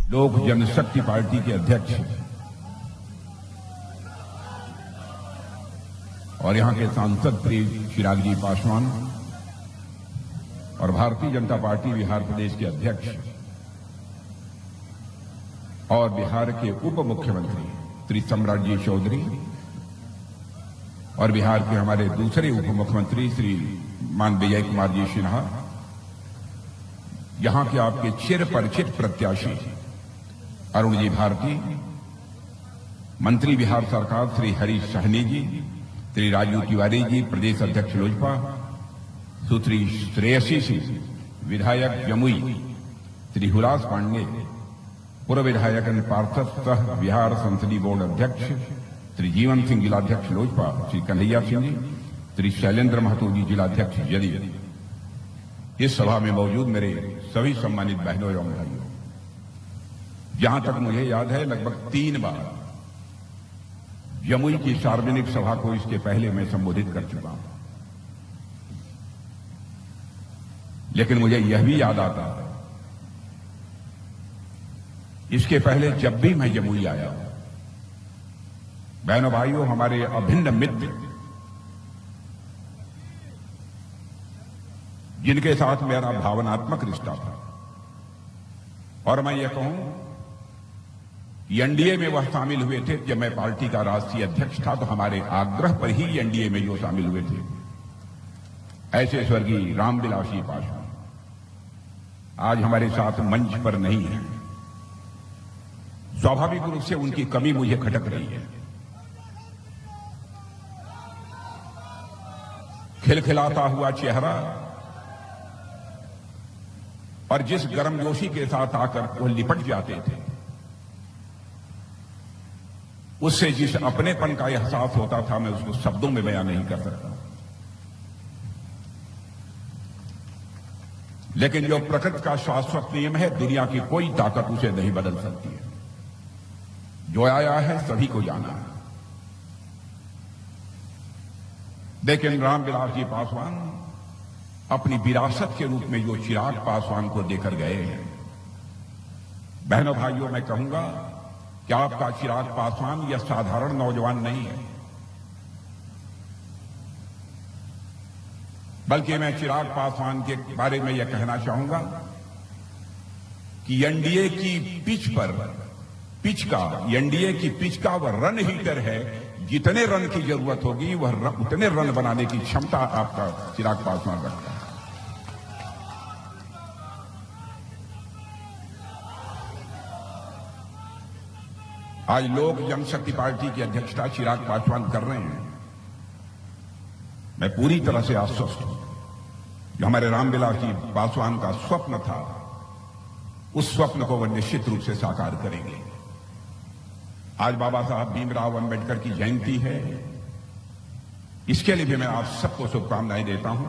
लोक जनशक्ति पार्टी के अध्यक्ष और यहां के सांसद श्री चिराग जी पासवान और भारतीय जनता पार्टी बिहार प्रदेश के अध्यक्ष और बिहार के उप मुख्यमंत्री श्री सम्राट जी चौधरी और बिहार के हमारे दूसरे उप मुख्यमंत्री श्री मान विजय कुमार जी सिन्हा, यहां के आपके चिर परिचित प्रत्याशी अरुण जी भारती, मंत्री बिहार सरकार श्री हरीश सहनी जी, श्री राजू तिवारी जी प्रदेश अध्यक्ष लोजपा, सुश्री श्रेयसी सिंह विधायक जमुई, श्री हुलास पांडे पूर्व विधायक पार्षद सह बिहार संसदीय बोर्ड अध्यक्ष, श्री जीवन सिंह जिलाध्यक्ष लोजपा, श्री कन्हैया सिंह जी, श्री शैलेंद्र महतो जी जिलाध्यक्ष जदयू। इस सभा में मौजूद मेरे सभी सम्मानित बहनों एवं भाइयों, जहां तक मुझे याद है लगभग 3 बार जमुई की सार्वजनिक सभा को इसके पहले मैं संबोधित कर चुका हूं, लेकिन मुझे यह भी याद आता है इसके पहले जब भी मैं जमुई आया हूं, बहनों भाइयों, हमारे अभिन्न मित्र जिनके साथ मेरा भावनात्मक रिश्ता था, और मैं ये कहूं कि एनडीए में वह शामिल हुए थे जब मैं पार्टी का राष्ट्रीय अध्यक्ष था, तो हमारे आग्रह पर ही एनडीए में जो शामिल हुए थे, ऐसे स्वर्गीय रामविलास जी पासवान आज हमारे साथ मंच पर नहीं है। स्वाभाविक रूप से उनकी कमी मुझे खटक रही है। खिलखिलाता हुआ चेहरा और जिस गर्मजोशी के साथ आकर वो लिपट जाते थे, उससे जिस अपनेपन का एहसास होता था, मैं उसको शब्दों में बयान नहीं कर सकता। लेकिन जो प्रकृति का शाश्वत नियम है, दुनिया की कोई ताकत उसे नहीं बदल सकती है। जो आया है सभी को जाना है। लेकिन रामविलास जी पासवान अपनी विरासत के रूप में जो चिराग पासवान को देकर गए हैं, बहनों भाइयों, मैं कहूंगा कि आपका चिराग पासवान यह साधारण नौजवान नहीं है, बल्कि मैं चिराग पासवान के बारे में यह कहना चाहूंगा कि एनडीए की पिच का वह रन हीटर है। जितने रन की जरूरत होगी वह उतने रन बनाने की क्षमता आपका चिराग पासवान रखता है। आज लोक जनशक्ति पार्टी की अध्यक्षता चिराग पासवान कर रहे हैं। मैं पूरी तरह से आश्वस्त हूं, जो हमारे रामविलास जी पासवान का स्वप्न था, उस स्वप्न को वह निश्चित रूप से साकार करेंगे। आज बाबा साहब भीमराव अंबेडकर की जयंती है, इसके लिए भी मैं आप सबको शुभकामनाएं देता हूं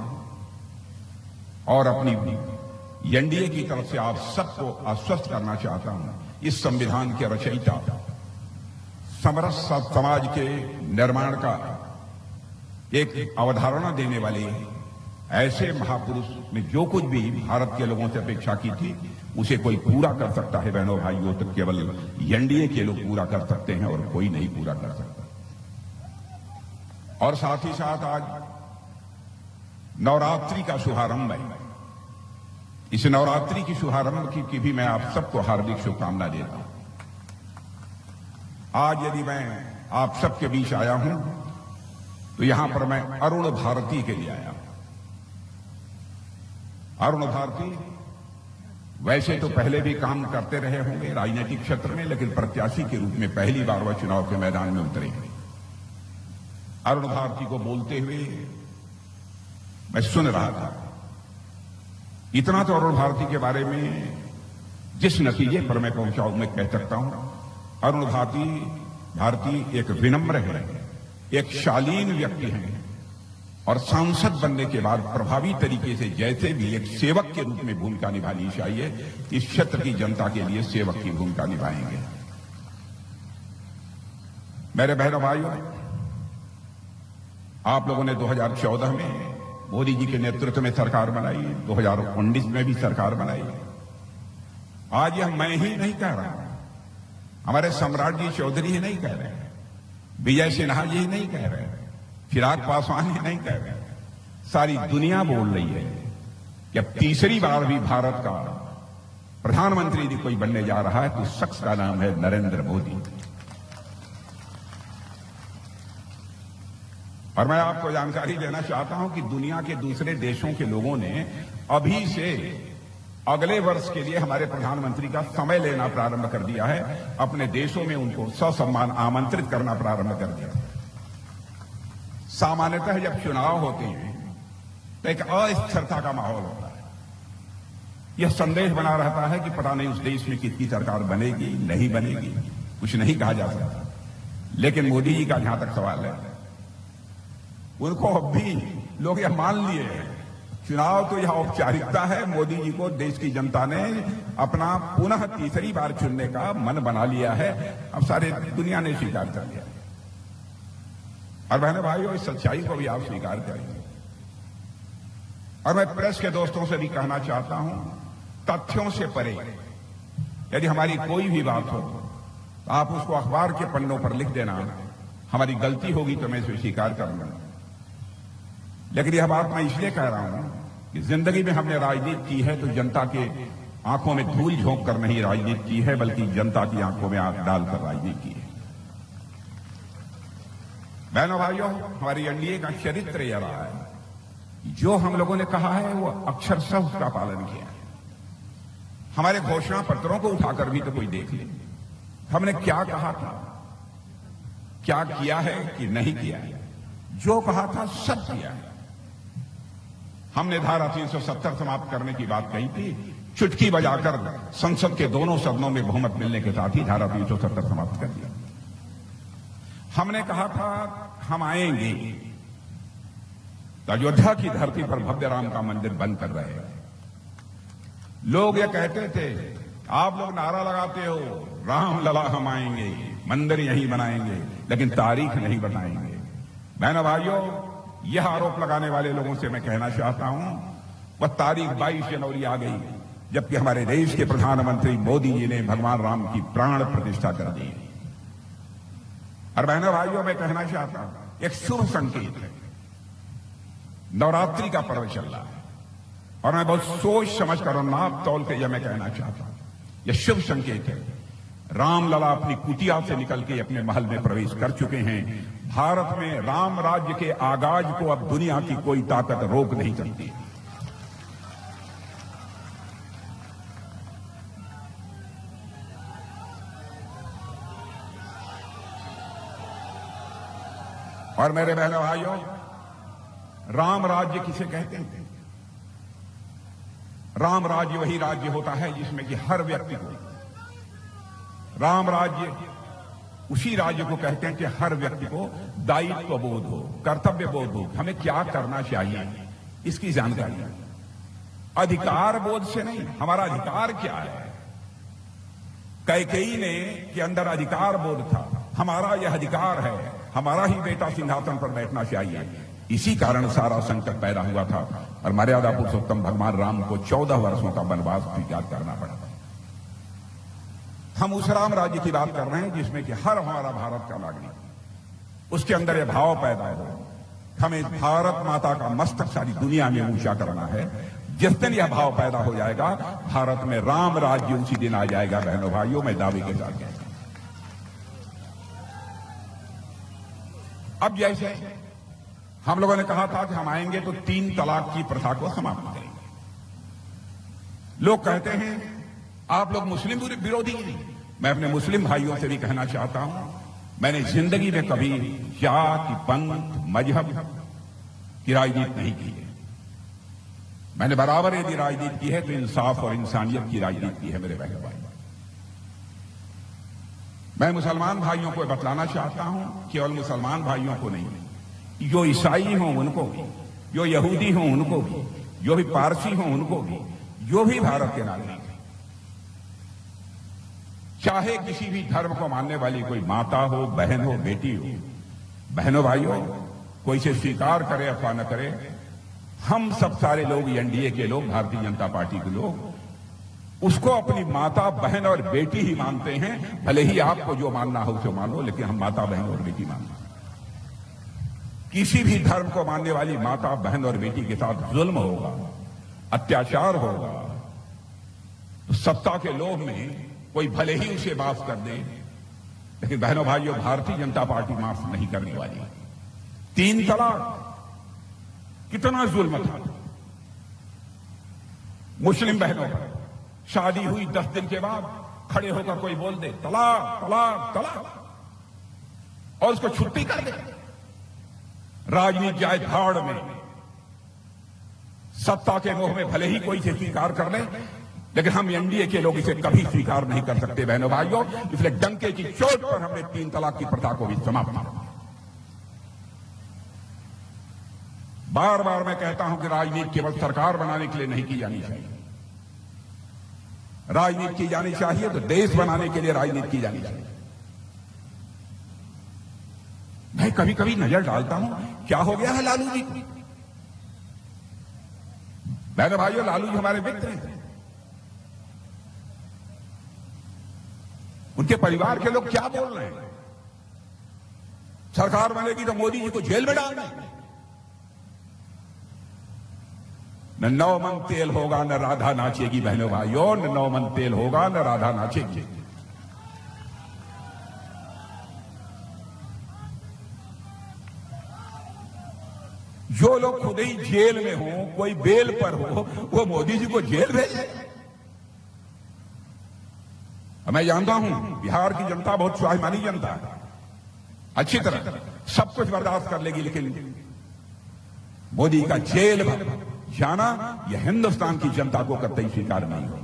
और अपनी एनडीए की तरफ से आप सबको आश्वस्त करना चाहता हूं। इस संविधान के रचयिता, समरस समाज के निर्माण का एक अवधारणा देने वाले ऐसे महापुरुष ने जो कुछ भी भारत के लोगों से अपेक्षा की थी, उसे कोई पूरा कर सकता है बहनों भाइयों, तो केवल एनडीए के लोग पूरा कर सकते हैं और कोई नहीं पूरा कर सकता। और साथ ही साथ आज नवरात्रि का शुभारंभ है। इस नवरात्रि की शुभारंभ की भी मैं आप सबको हार्दिक शुभकामना देता हूं। आज यदि मैं आप सबके बीच आया हूं, तो यहां पर मैं अरुण भारती के लिए आया हूं। अरुण भारती वैसे तो पहले भी काम करते रहे होंगे राजनीतिक क्षेत्र में, लेकिन प्रत्याशी के रूप में पहली बार वह चुनाव के मैदान में उतरे। अरुण भारती को बोलते हुए मैं सुन रहा था। इतना तो अरुण भारती के बारे में जिस नतीजे पर मैं पहुंचा हूं, मैं कह सकता हूं, अरुण भारती एक विनम्र है, एक शालीन व्यक्ति है और सांसद बनने के बाद प्रभावी तरीके से जैसे भी एक सेवक के रूप में भूमिका निभानी चाहिए, इस क्षेत्र की जनता के लिए सेवक की भूमिका निभाएंगे। मेरे बहनों भाइयों, आप लोगों ने 2014 में मोदी जी के नेतृत्व में सरकार बनाई, 2019 में भी सरकार बनाई। आज यह मैं ही नहीं कह रहा, हमारे सम्राट जी चौधरी ही नहीं कह रहे, विजय सिन्हा जी ही नहीं कह रहे, चिराग पासवान ही नहीं कह रहे, सारी दुनिया बोल रही है कि अब तीसरी बार भी भारत का प्रधानमंत्री यदि कोई बनने जा रहा है तो उस शख्स का नाम है नरेंद्र मोदी। और मैं आपको जानकारी देना चाहता हूं कि दुनिया के दूसरे देशों के लोगों ने अभी से अगले वर्ष के लिए हमारे प्रधानमंत्री का समय लेना प्रारंभ कर दिया है, अपने देशों में उनको ससम्मान आमंत्रित करना प्रारंभ कर दिया। सामान्यतः जब चुनाव होते हैं तो एक अस्थिरता का माहौल होता है, यह संदेश बना रहता है कि पता नहीं उस देश में किसकी सरकार बनेगी नहीं बनेगी, कुछ नहीं कहा जा सकता। लेकिन मोदी जी का जहां तक सवाल है, उनको अब भी लोग यह मान लिए हैं, चुनाव तो यह औपचारिकता है, मोदी जी को देश की जनता ने अपना पुनः तीसरी बार चुनने का मन बना लिया है, अब सारे दुनिया ने स्वीकार कर लिया। और बहनों भाइयों, इस सच्चाई को भी आप स्वीकार करेंगे। और मैं प्रेस के दोस्तों से भी कहना चाहता हूं, तथ्यों से परे यदि हमारी कोई भी बात हो तो आप उसको अखबार के पन्नों पर लिख देना, हमारी गलती होगी तो मैं इसे स्वीकार करूंगा। लेकिन यह बात मैं इसलिए कह रहा हूं कि जिंदगी में हमने राजनीति की है तो जनता के आंखों में धूल झोंक कर नहीं राजनीति की है, बल्कि जनता की आंखों में आंख डालकर राजनीति की है। बहनों भाइयों, हमारी एनडीए का चरित्र यह रहा है, जो हम लोगों ने कहा है वो अक्षरशः उसका पालन किया है। हमारे घोषणा पत्रों को उठाकर भी तो कोई देख ले, हमने क्या कहा था, क्या किया है कि नहीं किया है। जो कहा था सब किया है। हमने धारा 370 समाप्त करने की बात कही थी, चुटकी बजाकर संसद के दोनों सदनों में बहुमत मिलने के साथ ही धारा 370 समाप्त कर दिया। हमने कहा था हम आएंगे, अयोध्या की धरती पर भव्य राम का मंदिर बंद कर रहे हैं। लोग ये कहते थे, आप लोग नारा लगाते हो राम लला हम आएंगे, मंदिर यहीं बनाएंगे, लेकिन तारीख नहीं बताएंगे। बहनों भाइयों, यह आरोप लगाने वाले लोगों से मैं कहना चाहता हूं, वह तारीख 22 जनवरी आ गई जबकि हमारे देश के प्रधानमंत्री मोदी जी ने भगवान राम की प्राण प्रतिष्ठा कर दी। और बहनों भाइयों, मैं कहना चाहता हूं, एक शुभ संकेत है, नवरात्रि का पर्व चल रहा है और मैं बहुत सोच समझ कर और नाप तौल के यह मैं कहना चाहता हूं, यह शुभ संकेत है। राम लला अपनी कुटिया से निकल के अपने महल में प्रवेश कर चुके हैं। भारत में राम राज्य के आगाज को अब दुनिया की कोई ताकत रोक नहीं सकती। और मेरे बहनों भाइयों, राम राज्य किसे कहते हैं? राम राज्य वही राज्य होता है जिसमें कि हर व्यक्ति को, राम राज्य उसी राज्य को कहते हैं कि हर व्यक्ति को दायित्व बोध हो, कर्तव्य बोध हो, हमें क्या करना चाहिए इसकी जानकारी। अधिकार बोध से नहीं, हमारा अधिकार क्या है। कैकेयी ने के अंदर अधिकार बोध था, हमारा यह अधिकार है, हमारा ही बेटा सिंहासन पर बैठना चाहिए। इसी कारण सारा संकट पैदा हुआ था और मर्यादा पुरुषोत्तम भगवान राम को 14 वर्षों का वनवास स्वीकार करना पड़ा। हम उस राम राज्य की बात कर रहे हैं जिसमें कि हर हमारा भारत का नागरिक, उसके अंदर यह भाव पैदा हो, हमें भारत माता का मस्तक सारी दुनिया में ऊंचा करना है। जिस दिन यह भाव पैदा हो जाएगा, भारत में राम राज्य उसी दिन आ जाएगा। बहनों भाइयों, मैं दावे के साथ कहता हूं। अब जैसे हम लोगों ने कहा था कि हम आएंगे तो 3 तलाक की प्रथा को समाप्त करेंगे। लोग कहते हैं आप लोग मुस्लिम विरोधी हैं। मैं अपने मुस्लिम भाइयों से भी कहना चाहता हूं, मैंने जिंदगी में कभी जाति, पंथ, मजहब की राजनीति नहीं की है। मैंने बराबर यदि राजनीति की है तो इंसाफ और इंसानियत की राजनीति की है। मेरे बहन भाई, मैं मुसलमान भाइयों को बतलाना चाहता हूं, केवल मुसलमान भाइयों को नहीं, जो ईसाई हों उनको भी, जो यहूदी हों उनको भी, जो भी पारसी हों उनको भी, जो भी भारत के नागरिक हैं, चाहे किसी भी धर्म को मानने वाली कोई माता हो, बहन हो, बेटी हो, बहनों भाइयों, कोई इसे स्वीकार करे अथवा न करे, हम सब सारे लोग, एनडीए के लोग, भारतीय जनता पार्टी के लोग उसको अपनी माता, बहन और बेटी ही मानते हैं। भले ही आपको जो मानना हो उसे मानो, लेकिन हम माता, बहन और बेटी मानते हैं। किसी भी धर्म को मानने वाली माता, बहन और बेटी के साथ जुल्म होगा, अत्याचार होगा, तो सत्ता के लोभ में कोई भले ही उसे माफ कर दे, लेकिन बहनों भाइयों, भारतीय जनता पार्टी माफ नहीं करने वाली। 3 तलाक कितना जुल्म था। मुस्लिम बहनों पर शादी हुई 10 दिन के बाद खड़े होकर कोई बोल दे तलाक तलाक तलाक और उसको छुट्टी कर दे। राजनीति जाए भाड़ में, सत्ता के मोह में भले ही कोई इसे स्वीकार कर ले, लेकिन हम एनडीए के लोग इसे कभी स्वीकार नहीं कर सकते बहनों भाइयों। इसलिए डंके की चोट पर हमने 3 तलाक की प्रथा को भी समाप्त किया। बार बार मैं कहता हूं कि राजनीति केवल सरकार बनाने के लिए नहीं की जानी चाहिए। राजनीति की जानी चाहिए तो देश बनाने के लिए राजनीति की जानी चाहिए। मैं कभी कभी नजर डालता हूं, क्या हो गया है लालू जी को। बहनों भाइयों, लालू जी हमारे मित्र हैं। उनके परिवार के लोग क्या बोल रहे हैं? सरकार बनेगी तो मोदी जी को जेल में डालना है। न 9 मन तेल होगा न राधा नाचेगी बहनों भाइयों, न 9 मन तेल होगा न राधा नाचेगी। जो लोग खुद ही जेल में हो, कोई बेल पर हो, वो मोदी जी को जेल भेजे। मैं जानता हूं बिहार की जनता बहुत स्वाभिमानी जनता है, अच्छी तरह सब कुछ बर्दाश्त कर लेगी, लेकिन मोदी का जेल जाना यह हिंदुस्तान की जनता को कतई स्वीकार नहीं हो।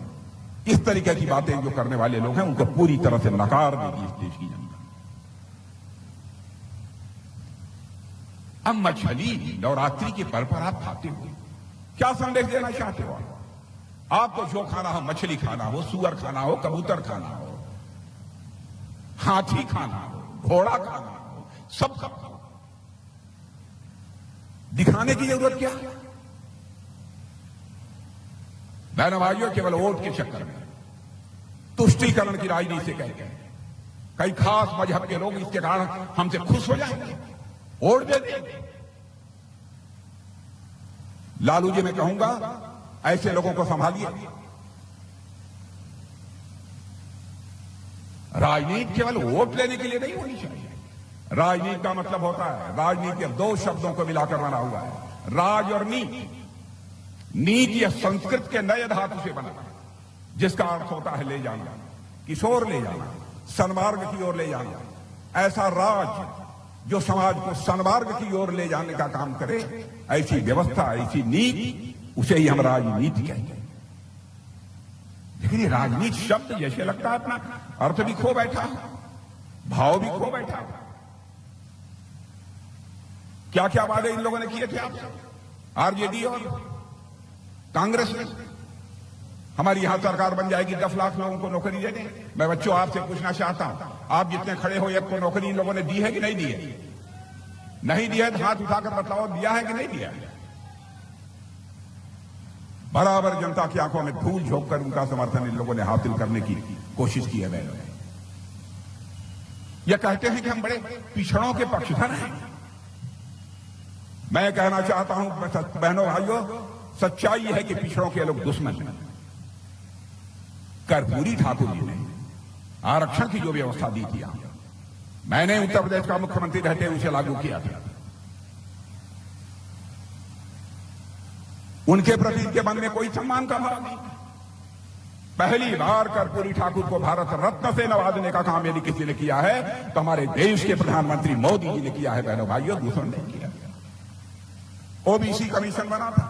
इस तरीके की बातें जो करने वाले लोग हैं उनको पूरी तरह से नकार देगी इस देश की जनता। अब मछली नवरात्रि के पर्व पर आप खाते हो, क्या संदेश देना चाहते हो? आपको जो खाना हो, मछली खाना हो, सुअर खाना हो, कबूतर खाना हो, हाथी खाना हो, घोड़ा खाना हो, सब खाओ। दिखाने की जरूरत क्या है? बहनों भाइयों, केवल वोट के चक्कर में तुष्टीकरण की राजनीति से कहते हैं कई खास मजहब के लोग इसके कारण हमसे खुश हो जाएंगे, वोट दे देंगे। लालू जी, मैं कहूंगा ऐसे लोगों को संभालिए। राजनीति केवल वोट लेने के लिए नहीं होनी चाहिए। राजनीति का मतलब होता है, राजनीति अब 2 शब्दों को मिलाकर बना हुआ है, राज और नीति। नीति या संस्कृत के नए धातु से बना, जिसका अर्थ होता है ले जाना, किशोर ले जाना, सन्मार्ग की ओर ले जाना। ऐसा राज जो समाज को सन्मार्ग की ओर ले जाने का काम करे, ऐसी व्यवस्था, ऐसी नीति, उसे ही हम राजनीति कहते हैं। लेकिन ये राजनीति शब्द जैसे लगता है अपना अर्थ भी खो बैठा, भाव भी खो बैठा। क्या क्या वादे इन लोगों ने किए थे आपसे? आरजेडी और कांग्रेस ने हमारी यहां सरकार बन जाएगी, 10 लाख लोगों को नौकरी दे दें। मैं बच्चों आपसे पूछना चाहता हूं, आप जितने खड़े हो, एक को नौकरी इन लोगों ने दी है कि नहीं दी है? नहीं दिया है तो हाथ उठाकर बताओ, दिया है कि नहीं दिया है? बराबर जनता की आंखों में धूल झोंक कर उनका समर्थन इन लोगों ने हासिल करने की कोशिश की है। बहनों, यह कहते हैं कि हम बड़े पिछड़ों के पक्षधर हैं। मैं कहना चाहता हूं बहनों भाइयों, सच्चाई है कि पिछड़ों के लोग दुश्मन हैं। कर्पूरी ठाकुर जी ने आरक्षण की जो व्यवस्था दी थी, मैंने उत्तर प्रदेश का मुख्यमंत्री रहते हुए उसे लागू किया था। उनके प्रति इनके मन में कोई सम्मान का भाव नहीं। पहली बार कर्पूरी ठाकुर को भारत रत्न से नवाजने का काम यदि किसी ने किया है तो हमारे देश के प्रधानमंत्री मोदी जी ने किया है। बहनों भाइयों, दूसरों ने किया। ओबीसी कमीशन बना था,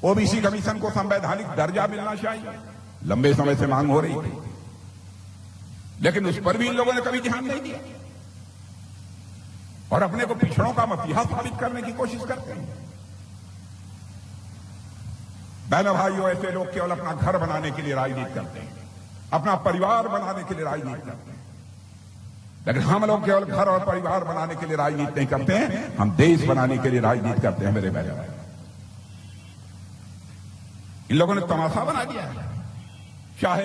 ओबीसी कमीशन को संवैधानिक दर्जा मिलना चाहिए, लंबे समय से मांग हो रही थी, लेकिन उस पर भी इन लोगों ने कभी ध्यान नहीं दिया और अपने को पिछड़ों का मसीहा साबित करने की कोशिश करते हैं। बहनों भाइयों, ऐसे लोग केवल अपना घर बनाने के लिए राजनीति करते हैं, अपना परिवार बनाने के लिए राजनीति करते हैं, लेकिन हम लोग केवल घर और परिवार बनाने के लिए राजनीति नहीं करते हैं, हम देश बनाने के लिए राजनीति करते हैं। मेरे बहनों, इन लोगों ने तमाशा बना दिया है। चाहे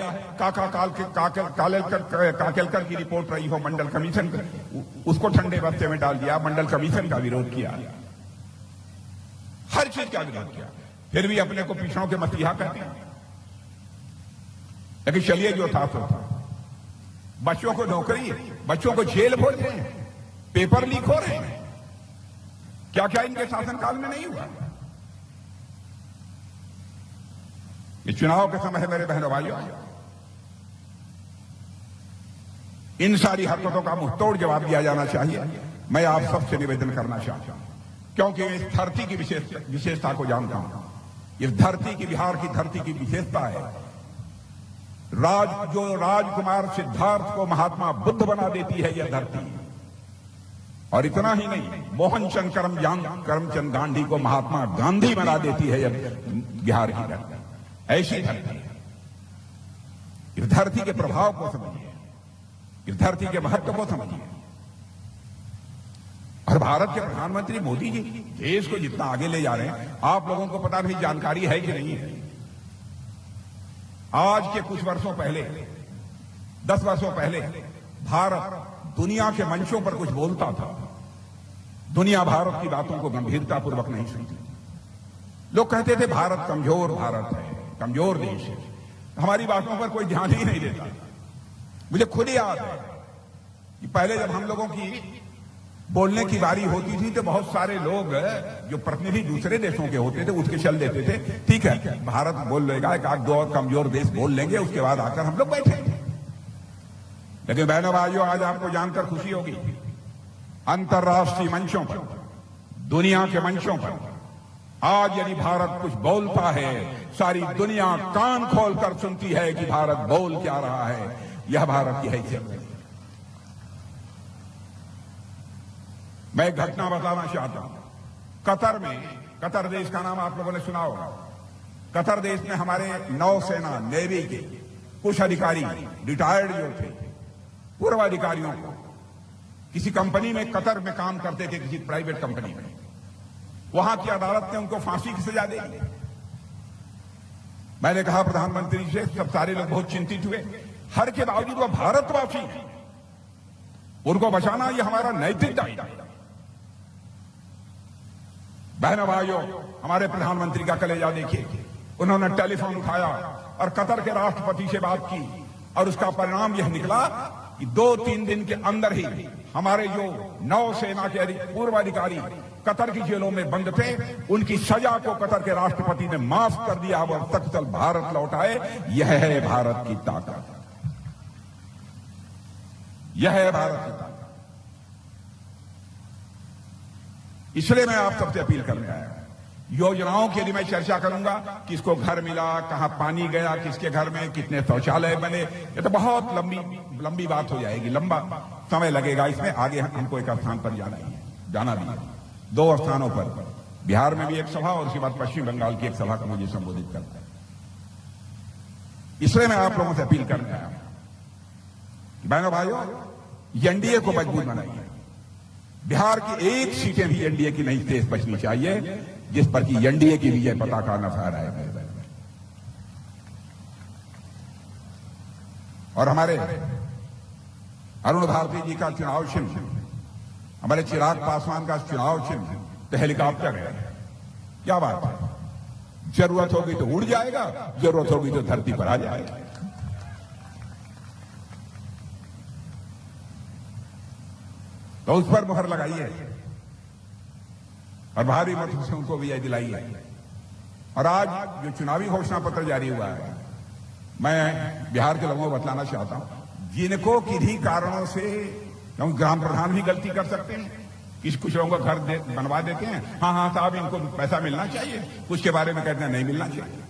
काकेलकर की रिपोर्ट रही हो मंडल कमीशन, उसको ठंडे बस्ते में डाल दिया, मंडल कमीशन का विरोध किया, हर चीज का विरोध किया, फिर भी अपने को पिछड़ों के मसीहा कहते हैं। लेकिन चलिए जो था सो था। बच्चों को नौकरी, बच्चों को जेल भेज रहे हैं, पेपर लीक हो रहे हैं, क्या क्या इनके शासनकाल में नहीं हुआ। ये चुनाव के समय है मेरे बहनों भाइयों, इन सारी हरकतों का मुंहतोड़ जवाब दिया जाना चाहिए। मैं आप सबसे निवेदन करना चाहता हूं, क्योंकि इस धरती की विशेषता को जानता हूं। इस धरती की, बिहार की धरती की विशेषता है जो राजकुमार सिद्धार्थ को महात्मा बुद्ध बना देती है यह धरती। और इतना ही नहीं, मोहनचंद करमचंद गांधी को महात्मा गांधी बना देती है यह बिहार की धरती। ऐसी धरती है। इस धरती के प्रभाव को समझिए, इस धरती के महत्व को समझिए। और भारत के प्रधानमंत्री मोदी जी देश को जितना आगे ले जा रहे हैं, आप लोगों को पता नहीं जानकारी है कि नहीं है। आज के कुछ वर्षों पहले, 10 वर्षों पहले, भारत दुनिया के मंचों पर कुछ बोलता था, दुनिया भारत की बातों को गंभीरतापूर्वक नहीं सुनती। लोग कहते थे भारत कमजोर भारत है, कमजोर देश है, हमारी बातों पर कोई ध्यान ही नहीं देता। मुझे खुद याद है कि पहले जब हम लोगों की बोलने की बारी होती थी तो बहुत सारे लोग जो प्रतिनिधि दूसरे देशों के होते थे उसके चल देते थे, ठीक है भारत बोल लेगा, एक आध दो और कमजोर देश बोल लेंगे, उसके बाद आकर हम लोग बैठेंगे। लेकिन बहनों भाइयों, आज आपको जानकर खुशी होगी, अंतर्राष्ट्रीय मंचों पर, दुनिया के मंचों पर आज यदि भारत कुछ बोलता है, सारी दुनिया कान खोलकर सुनती है कि भारत बोल क्या रहा है। यह भारत की हैसियत है। मैं एक घटना बताना चाहता हूं। कतर में, कतर देश का नाम आप लोगों ने सुना होगा। कतर देश में हमारे नौसेना, नेवी के कुछ अधिकारी, रिटायर्ड जो थे, पूर्व अधिकारियों को किसी कंपनी में, कतर में काम करते थे, किसी प्राइवेट कंपनी में, वहां की अदालत ने उनको फांसी की सजा दे दी। मैंने कहा प्रधानमंत्री से, सब सारे लोग बहुत चिंतित हुए। हर के बावजूद वो भारतवासी हैं, उनको बचाना यह हमारा नैतिक दायित्व है। बहनों भाइयों, हमारे प्रधानमंत्री का कलेजा देखिए, उन्होंने टेलीफोन उठाया और कतर के राष्ट्रपति से बात की, और उसका परिणाम यह निकला कि 2-3 दिन के अंदर ही हमारे जो नौसेना के पूर्व अधिकारी कतर की जेलों में बंद थे, उनकी सजा को कतर के राष्ट्रपति ने माफ कर दिया, वो तख्तल भारत लौटाए। यह है भारत की ताकत, यह है भारत की ताकत। इसलिए मैं आप सबसे अपील करने आया। योजनाओं के लिए मैं चर्चा करूंगा, किसको घर मिला, कहां पानी गया, किसके घर में कितने शौचालय बने, ये तो बहुत लंबी बात हो जाएगी, लंबा समय लगेगा इसमें। आगे हमको एक स्थान पर जाना भी है, 2 स्थानों पर, बिहार में भी एक सभा और उसके बाद पश्चिम बंगाल की एक सभा को मुझे संबोधित करना है। इसलिए मैं आप लोगों से अपील करने आया कि बहनों भाइयों, एनडीए को मजबूत बनाइए। बिहार की एक सीटें भी एनडीए की नहीं शेष बचनी चाहिए जिस पर कि एनडीए की विजय पताका न फहराए मेरे बहन। और हमारे अरुण भारती जी का चुनाव चिन्ह, हमारे चिराग पासवान का चुनाव चिन्ह तो हेलीकॉप्टर है। क्या बात है, जरूरत होगी तो उड़ जाएगा, जरूरत होगी तो धरती पर आ जाएगा। तो उस पर मुहर लगाइए और भारी मतों से उनको विजय दिलाइए। और आज जो चुनावी घोषणा पत्र जारी हुआ है, मैं बिहार के लोगों को बतलाना चाहता हूं, जिनको किन्हीं कारणों से, क्योंकि ग्राम प्रधान भी गलती कर सकते हैं, कुछ लोगों का घर बनवा देते हैं, हाँ साहब इनको पैसा मिलना चाहिए, कुछ के बारे में कहते हैं नहीं मिलना चाहिए,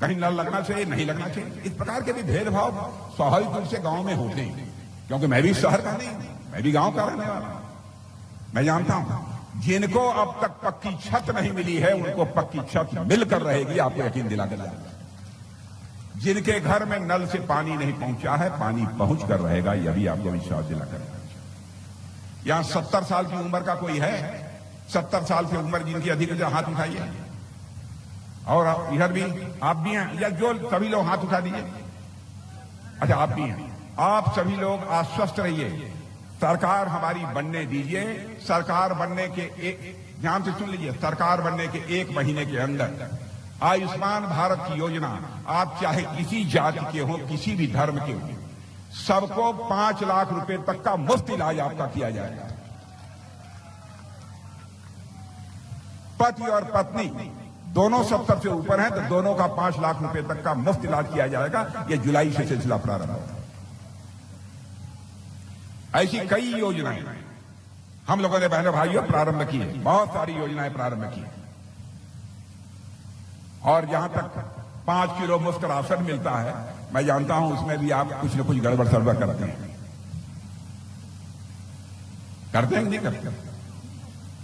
कहीं नल लगना चाहिए, नहीं लगना चाहिए। इस प्रकार के भी भेदभाव स्वाभाविक रूप से गांव में होते हैं, क्योंकि मैं भी शहर का नहीं, मैं भी गांव का रहने वाला हूं। मैं जानता हूं जिनको अब तक पक्की छत नहीं मिली है, उनको पक्की छत मिलकर रहेगी, आपको यकीन दिला दिला। जिनके घर में नल से पानी नहीं पहुंचा है, पानी पहुंच कर रहेगा, यह भी आपको विश्वास दिलाकर। यहां 70 साल की उम्र का कोई है? 70 साल की उम्र जिनकी अधिक, हाथ उठाइए। और इधर भी आप भी हैं, या जो सभी लोग हाथ उठा दीजिए। अच्छा, आप भी हैं। आप सभी लोग आश्वस्त रहिए, सरकार हमारी बनने दीजिए। सरकार बनने के ध्यान से सुन लीजिए, सरकार बनने के 1 महीने के अंदर आयुष्मान भारत की योजना, आप चाहे किसी जाति के हो, किसी भी धर्म के हो, सबको 5 लाख रुपए तक का मुफ्त इलाज आपका किया जाएगा। पति और पत्नी दोनों 70 से ऊपर हैं तो दोनों का 5 लाख रुपए तक का मुफ्त इलाज किया जाएगा। यह जुलाई से सिलसिला प्रारंभ होगा। ऐसी कई योजनाएं हम लोगों ने बहनों भाइयों प्रारंभ की है, बहुत सारी योजनाएं प्रारंभ की है। और जहां तक 5 किलो मुफ्त राशन मिलता है, मैं जानता हूं उसमें भी आप कुछ न कुछ गड़बड़ सड़बड़ करते हैं। करते हैं नहीं करते?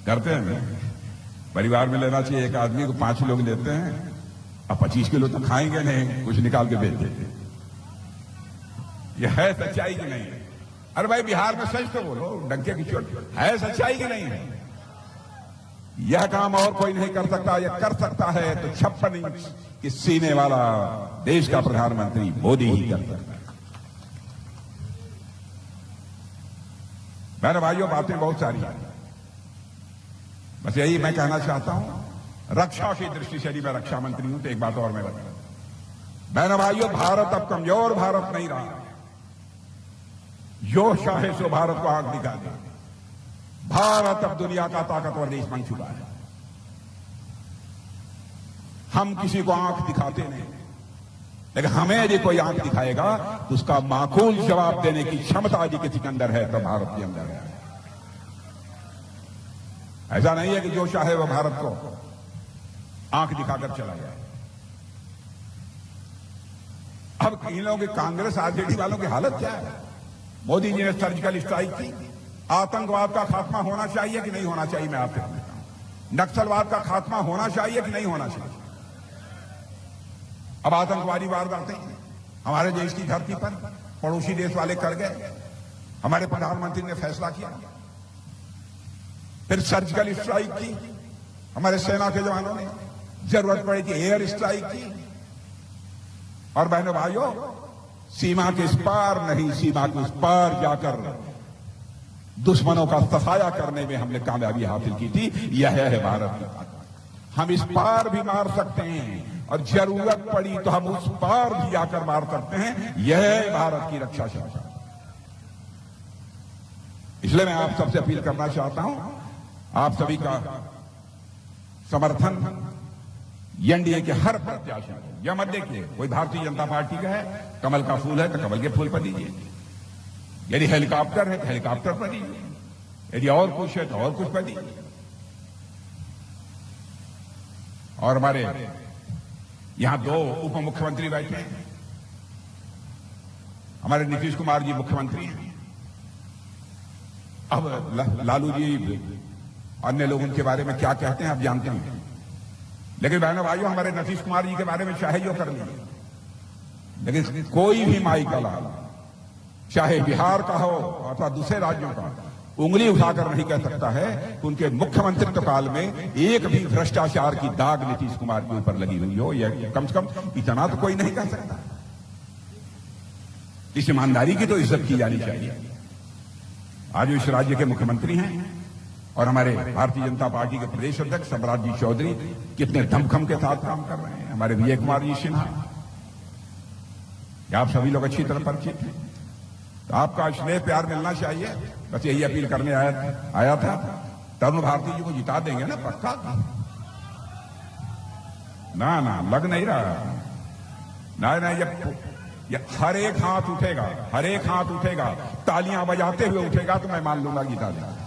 करते हैं। परिवार में लेना चाहिए, एक आदमी को 5 लोग लेते हैं, अब 25 किलो तो खाएंगे नहीं, कुछ निकाल के बेच देते। यह है सच्चाई की नहीं है? अरे भाई, बिहार में सच तो बोलो, डंके की चोट है, सच्चाई की नहीं है? यह काम और कोई नहीं कर सकता। यह कर सकता है तो 56 इंच के सीने वाला देश का प्रधानमंत्री मोदी ही कर सकता है। मेरे भाइयों, बातें बहुत सारी हैं, बस यही मैं कहना चाहता हूं। रक्षा की दृष्टि से यदि मैं रक्षा मंत्री हूं तो एक बात और मैं बता, बहनों भाइयों, भारत अब कमजोर भारत नहीं रहा। जो चाहे सो भारत को आंख दिखा दे। भारत अब दुनिया का ताकतवर देश बन चुका है। हम किसी को आंख दिखाते नहीं, लेकिन हमें यदि कोई आंख दिखाएगा तो उसका माकूल जवाब देने की क्षमता यदि किसी के अंदर है तो भारत के अंदर है। ऐसा नहीं है कि जो चाहे वह भारत को आंख दिखाकर चला जाए। अब इन लोगों की कांग्रेस आरजेडी वालों की हालत क्या है? मोदी जी ने सर्जिकल स्ट्राइक की। आतंकवाद का खात्मा होना चाहिए कि नहीं होना चाहिए? मैं आपसे पूछता हूं, नक्सलवाद का खात्मा होना चाहिए कि नहीं होना चाहिए? अब आतंकवादी वारदातें हमारे देश की धरती पर पड़ोसी देश वाले कर गए। हमारे प्रधानमंत्री ने फैसला किया, फिर सर्जिकल स्ट्राइक की, हमारे सेना के जवानों ने जरूरत पड़ी कि एयर स्ट्राइक की। और बहनों भाइयों, सीमा के इस पार नहीं, सीमा के उस पार जाकर दुश्मनों का सफाया करने में हमने कामयाबी हासिल की थी। यह है भारत की ताकत। हम इस पार भी मार सकते हैं और जरूरत पड़ी तो हम उस पार भी जाकर मार सकते हैं। यह है भारत की रक्षा क्षमता। इसलिए मैं आप सबसे अपील करना चाहता हूं, आप सभी का समर्थन एनडीए के हर प्रत्याशी को। यह मत देखिए कोई भारतीय जनता पार्टी का है, कमल का फूल है तो कमल के फूल पर दीजिए, यदि हेलीकॉप्टर है तो हेलीकॉप्टर पर दीजिए, यदि और कुछ है तो और कुछ पर दीजिए। और हमारे यहां 2 उप मुख्यमंत्री बैठे हैं। हमारे नीतीश कुमार जी मुख्यमंत्री हैं। अब लालू जी अन्य लोग उनके बारे में क्या कहते हैं आप जानते हैं, लेकिन बहनों भाइयों, हमारे नीतीश कुमार जी के बारे में चाहे जो कर लीजिए, लेकिन कोई भी माई का लाल, चाहे बिहार का हो अथवा दूसरे राज्यों का, उंगली उठाकर नहीं कह सकता है कि उनके मुख्यमंत्रित्व काल में एक भी भ्रष्टाचार की दाग नीतीश कुमार के ऊपर लगी हुई हो। यह कम से कम इतना तो कोई नहीं कह सकता। इस ईमानदारी की तो इज्जत की जानी चाहिए। आज इस राज्य के मुख्यमंत्री हैं और हमारे भारतीय जनता पार्टी के प्रदेश अध्यक्ष सम्राट जी चौधरी कितने दमखम के साथ काम कर रहे हैं। हमारे विजय कुमार जी सिन्हा, आप सभी लोग अच्छी तरह परिचित हैं, तो आपका स्नेह प्यार मिलना चाहिए। बस यही अपील करने आया था। तरुण भारती जी को जिता देंगे ना पक्का? ना लग नहीं रहा। ना जब हर एक हाथ उठेगा, हर एक हाथ उठेगा, तालियां बजाते हुए उठेगा तो मैं मान लूंगा जिता देंगे।